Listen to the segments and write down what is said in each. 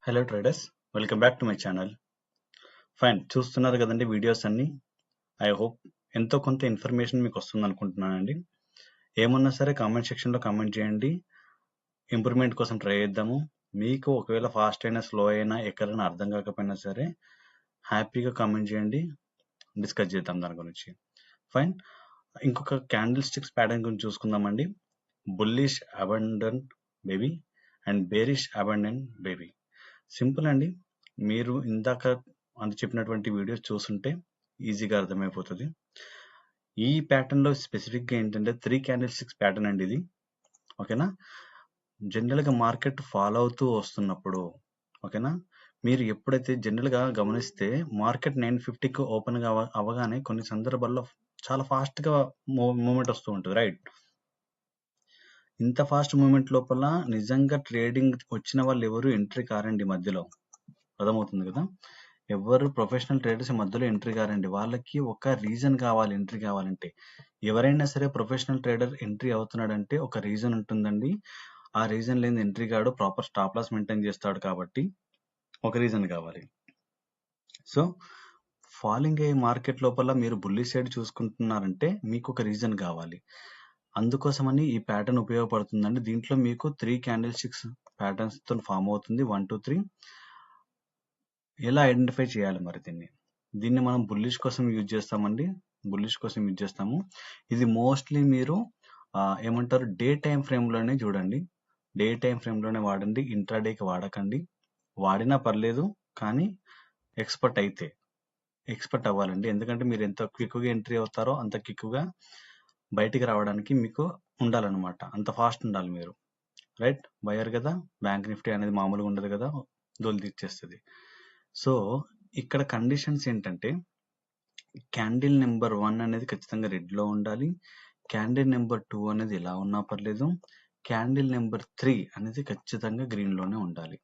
Hello traders, welcome back to my channel. Fine, చూస్తున్నారు కదండి videos అన్ని. ఐ హోప్ ఎంతో కొంత ఇన్ఫర్మేషన్ మీకు వస్తుంది అనుకుంటున్నానండి. ఏమన్నా సరే కామెంట్ సెక్షన్లో కామెంట్ చేయండి. ఇంప్రూవ్మెంట్ కోసం ట్రై చేద్దాము. మీకు ఒకవేళ ఫాస్ట్ అయినా స్లో అయినా ఎక్కడైనా అర్థం కాకపోయినా సరే హ్యాపీగా కామెంట్ చేయండి, డిస్కస్ చేద్దాం దాని గురించి. ఫైన్, ఇంకొక క్యాండిల్ స్టిక్స్ ప్యాటర్న్ గురించి చూసుకుందామండి. Bullish abandoned baby and bearish abandoned baby. Simple అండి. మీరు ఇందాక చెప్పినటువంటి వీడియోస్ చూస్తుంటే ఈజీగా అర్థమైపోతుంది. ఈ ప్యాటర్న్ లో స్పెసిఫిక్ గా ఏంటంటే 3 క్యాండిల్ స్టిక్స్ ప్యాటర్న్ అండి ఇది. ఓకేనా? జనరల్ గా మార్కెట్ ఫాలో అవుతూ వస్తున్నప్పుడు, ఓకేనా, మీరు ఎప్పుడైతే జనరల్ గా గమనిస్తే మార్కెట్ 950కి ఓపెన్ గా అవగానే కొన్ని సందర్భాల్లో చాలా ఫాస్ట్ గా మూవ్మెంట్ వస్తూ ఉంటుంది, రైట్? ఇంత ఫాస్ట్ మూవ్మెంట్ లోపల నిజంగా ట్రేడింగ్ వచ్చిన వాళ్ళు ఎవరు ఎంట్రీ కారండి మధ్యలో. అర్థమవుతుంది కదా? ఎవరు ప్రొఫెషనల్ ట్రేడర్స్ మధ్యలో ఎంట్రీ కారండి. వాళ్ళకి ఒక రీజన్ కావాలి ఎంట్రీ కావాలంటే. ఎవరైనా సరే ప్రొఫెషనల్ ట్రేడర్ ఎంట్రీ అవుతున్నాడంటే ఒక రీజన్ ఉంటుందండి. ఆ రీజన్ లేని ఎంట్రీ కాడు. ప్రాపర్ స్టాప్ లాస్ మెయింటైన్ చేస్తాడు కాబట్టి ఒక రీజన్ కావాలి. సో ఫాలింగ్ అయ్యే మార్కెట్ లోపల మీరు బుల్లి సైడ్ చూసుకుంటున్నారంటే మీకు ఒక రీజన్ కావాలి. అందుకోసమని ఈ ప్యాటర్న్ ఉపయోగపడుతుందండి. దీంట్లో మీకు 3 క్యాండిల్ స్టిక్స్ ప్యాటర్న్స్ తో ఫామ్ అవుతుంది. 1 2 3. ఎలా ఐడెంటిఫై చేయాలి మరి దీన్ని మనం బుల్లిష్ కోసం యూజ్ చేస్తామండి. బుల్లిష్ కోసం యూజ్ చేస్తాము. ఇది మోస్ట్లీ మీరు ఏమంటారు, డే టైం ఫ్రేమ్ లోనే చూడండి. డే టైం ఫ్రేమ్ లోనే వాడండి. ఇంట్రాడేకి వాడకండి. వాడినా పర్లేదు, కానీ ఎక్స్పర్ట్ అవ్వాలండి. ఎందుకంటే మీరు ఎంత క్విక్గా ఎంట్రీ అవుతారో అంత క్విక్గా బయటికి రావడానికి మీకు ఉండాలన్నమాట. అంత ఫాస్ట్ ఉండాలి మీరు, రైట్? బయర్ కదా, బ్యాంక్ నిఫ్టీ అనేది మామూలుగా ఉండదు కదా, దొలి తీర్చేస్తుంది. సో ఇక్కడ కండిషన్స్ ఏంటంటే క్యాండిల్ నెంబర్ 1 అనేది ఖచ్చితంగా రెడ్ లో ఉండాలి. క్యాండిల్ నెంబర్ 2 అనేది ఎలా ఉన్నా పర్లేదు. క్యాండిల్ నెంబర్ 3 అనేది ఖచ్చితంగా గ్రీన్ లోనే ఉండాలి.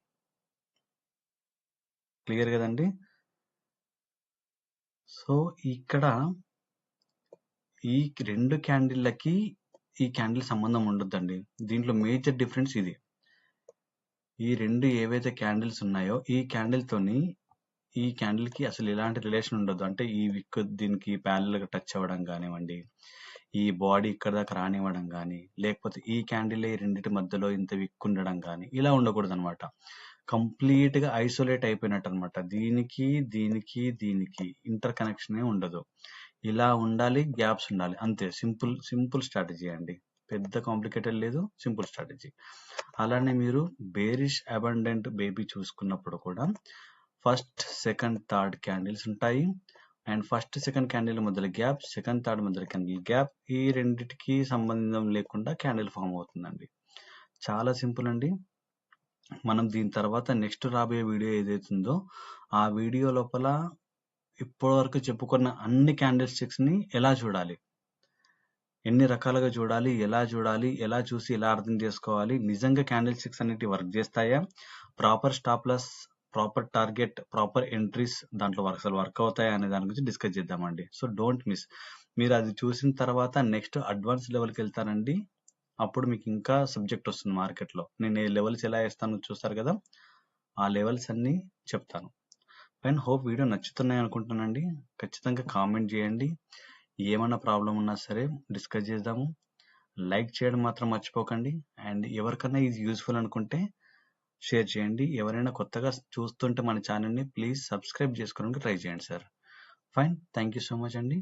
క్లియర్ కదండి? సో ఇక్కడ ఈ 2 క్యాండిల్లకి ఈ క్యాండిల్ సంబంధం ఉండొద్దండి. దీంట్లో మేజర్ డిఫరెన్స్ ఇది. ఈ 2 ఏవైతే క్యాండిల్స్ ఉన్నాయో ఈ క్యాండిల్ తోని ఈ క్యాండిల్ కి అసలు ఎలాంటి రిలేషన్ ఉండదు. అంటే ఈ విక్ దీనికి ప్యారల్ గా టచ్ అవ్వడం కానివ్వండి, ఈ బాడీ ఇక్కడ దాకా రానివ్వడం కానీ, లేకపోతే ఈ క్యాండిల్ ఈ రెండింటి మధ్యలో ఇంత విక్ ఉండడం కానీ, ఇలా ఉండకూడదు అనమాట. కంప్లీట్ గా ఐసోలేట్ అయిపోయినట్టు అనమాట. దీనికి ఇంటర్ కనెక్షన్ ఉండదు. ఇలా ఉండాలి, గ్యాప్స్ ఉండాలి, అంతే. సింపుల్ స్ట్రాటజీ అండి. పెద్ద కాంప్లికేటెడ్ లేదు, సింపుల్ స్ట్రాటజీ. అలానే మీరు బేరిష్ అబండెంట్ బేబీ చూసుకున్నప్పుడు కూడా ఫస్ట్ సెకండ్ థర్డ్ క్యాండిల్స్ ఉంటాయి. అండ్ ఫస్ట్ సెకండ్ క్యాండిల్ మధ్యలో గ్యాప్, సెకండ్ థర్డ్ మధ్యలో క్యాండిల్ గ్యాప్, ఈ రెండిటికి సంబంధం లేకుండా క్యాండిల్ ఫామ్ అవుతుందండి. చాలా సింపుల్ అండి. మనం దీని తర్వాత నెక్స్ట్ రాబోయే వీడియో ఏదైతుందో ఆ వీడియో లోపల ఇప్పటి వరకు చెప్పుకున్న అన్ని క్యాండిల్ స్టిక్స్ ని ఎలా చూడాలి, ఎన్ని రకాలుగా చూడాలి, ఎలా చూసి ఎలా అర్థం చేసుకోవాలి, నిజంగా క్యాండిల్ స్టిక్స్ అనేవి వర్క్ చేస్తాయా, proper stop loss, proper target, proper entries దాంట్లో అసలు వర్క్ అవుతాయా అనే దాని గురించి డిస్కస్ చేద్దామండి. So don't miss. మీరు అది చూసిన తర్వాత నెక్స్ట్ అడ్వాన్స్ లెవెల్కి వెళ్తానండి. అప్పుడు మీకు ఇంకా సబ్జెక్ట్ వస్తుంది మార్కెట్లో. నేను ఏ లెవెల్స్ ఎలా వేస్తానో చూస్తారు కదా, ఆ లెవెల్స్ అన్ని చెప్తాను. అండ్ హోప్ వీడియో నచ్చుతున్నాయి అనుకుంటున్నానండి. ఖచ్చితంగా కామెంట్ చేయండి. ఏమైనా ప్రాబ్లం ఉన్నా సరే డిస్కస్ చేద్దాము. లైక్ చేయడం మాత్రం మర్చిపోకండి. అండ్ ఎవరికైనా ఇది యూస్ఫుల్ అనుకుంటే షేర్ చేయండి. ఎవరైనా కొత్తగా చూస్తుంటే మన ఛానల్ని ప్లీజ్ సబ్స్క్రైబ్ చేసుకోవడానికి ట్రై చేయండి sir. Fine, thank you so much అండి.